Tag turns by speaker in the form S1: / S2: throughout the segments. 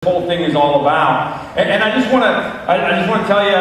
S1: whole thing is all about. And I just want to tell you,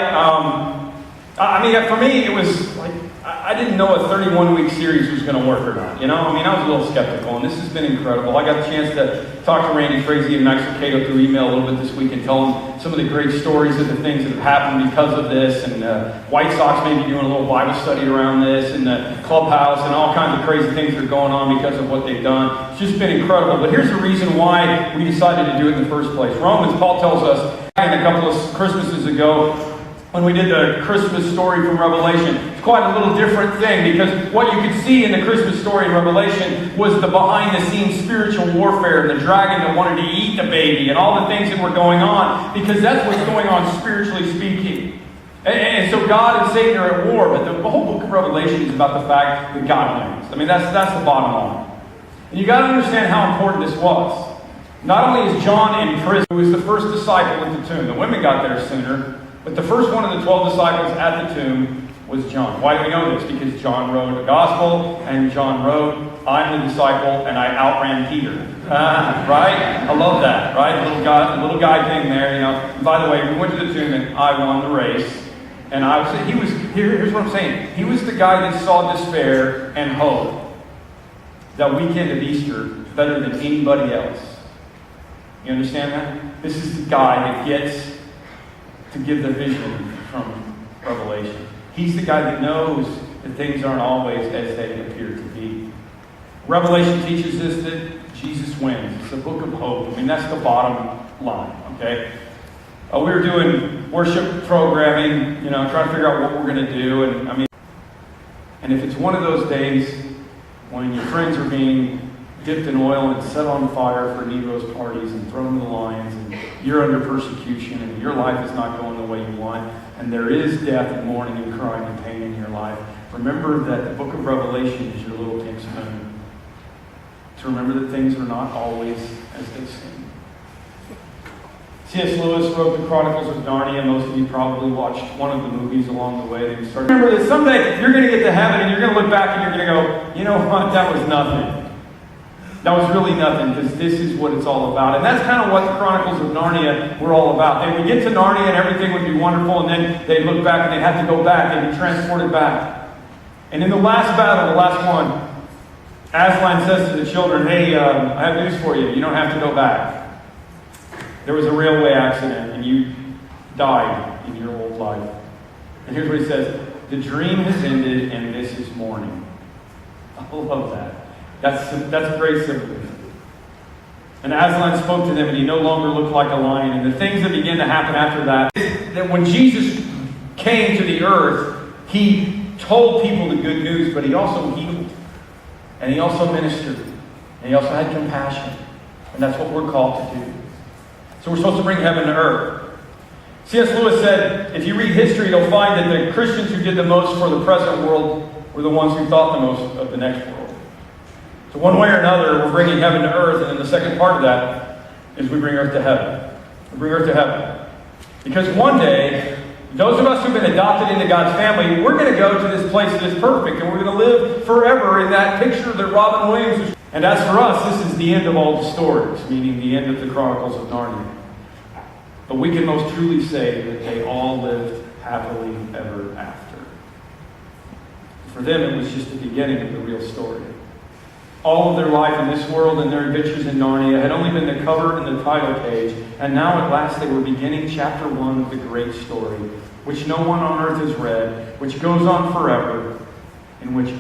S1: for me, it was like, I didn't know a 31-week series was going to work or not. I was a little skeptical, and this has been incredible. I got a chance to talk to Randy Frazee and Max Lucado through email a little bit this week and tell them some of the great stories of the things that have happened because of this, and White Sox may be doing a little Bible study around this, and the clubhouse, and all kinds of crazy things that are going on because of what they've done. It's just been incredible. But here's the reason why we decided to do it in the first place. Romans, Paul tells us, a couple of Christmases ago, when we did the Christmas story from Revelation, it's quite a little different thing, because what you could see in the Christmas story in Revelation was the behind-the-scenes spiritual warfare, and the dragon that wanted to eat the baby, and all the things that were going on, because that's what's going on spiritually speaking. And so God and Satan are at war, but the whole book of Revelation is about the fact that God wins. That's the bottom line. And you got to understand how important this was. Not only is John in prison, who was the first disciple at the tomb. The women got there sooner. But the first one of the 12 disciples at the tomb was John. Why do we know this? Because John wrote the gospel, and John wrote, I'm the disciple, and I outran Peter. Right? I love that, right? The little guy thing there, And by the way, we went to the tomb, and I won the race. And here's what I'm saying. He was the guy that saw despair and hope that weekend of Easter better than anybody else. You understand that? This is the guy that gets to give the vision from Revelation. He's the guy that knows that things aren't always as they appear to be. Revelation teaches us that Jesus wins. It's a book of hope. That's the bottom line, okay? We were doing worship programming, trying to figure out what we're going to do. And if it's one of those days when your friends are being dipped in oil and set on fire for Negroes parties and thrown in the lions, and you're under persecution, and your life is not going the way you want, and there is death and mourning and crying and pain in your life, remember that the book of Revelation is your little pink spoon. To remember that things are not always as they seem. C.S. Lewis wrote the Chronicles of Narnia. Most of you probably watched one of the movies along the way. Remember that someday you're going to get to heaven, and you're going to look back and you're going to go, you know what, that was nothing. That was really nothing, because this is what it's all about. And that's kind of what the Chronicles of Narnia were all about. They would get to Narnia and everything would be wonderful, and then they'd look back and they'd have to go back. They'd be transported back. And in the last battle, the last one, Aslan says to the children, hey, I have news for you. You don't have to go back. There was a railway accident, and you died in your old life. And here's what he says. The dream has ended, and this is morning. I love that. That's great symbolism. And Aslan spoke to them, and he no longer looked like a lion. And the things that began to happen after that, that when Jesus came to the earth, he told people the good news, but he also healed. And he also ministered. And he also had compassion. And that's what we're called to do. So we're supposed to bring heaven to earth. C.S. Lewis said, if you read history, you'll find that the Christians who did the most for the present world were the ones who thought the most of the next world. So one way or another, we're bringing heaven to earth, and then the second part of that is we bring earth to heaven. We bring earth to heaven. Because one day, those of us who've been adopted into God's family, we're going to go to this place that is perfect, and we're going to live forever in that picture that Robin Williams was. And as for us, this is the end of all the stories, meaning the end of the Chronicles of Narnia. But we can most truly say that they all lived happily ever after. For them, it was just the beginning of the real story. All of their life in this world and their adventures in Narnia had only been the cover and the title page, and now at last they were beginning chapter 1 of the great story, which no one on earth has read, which goes on forever, in which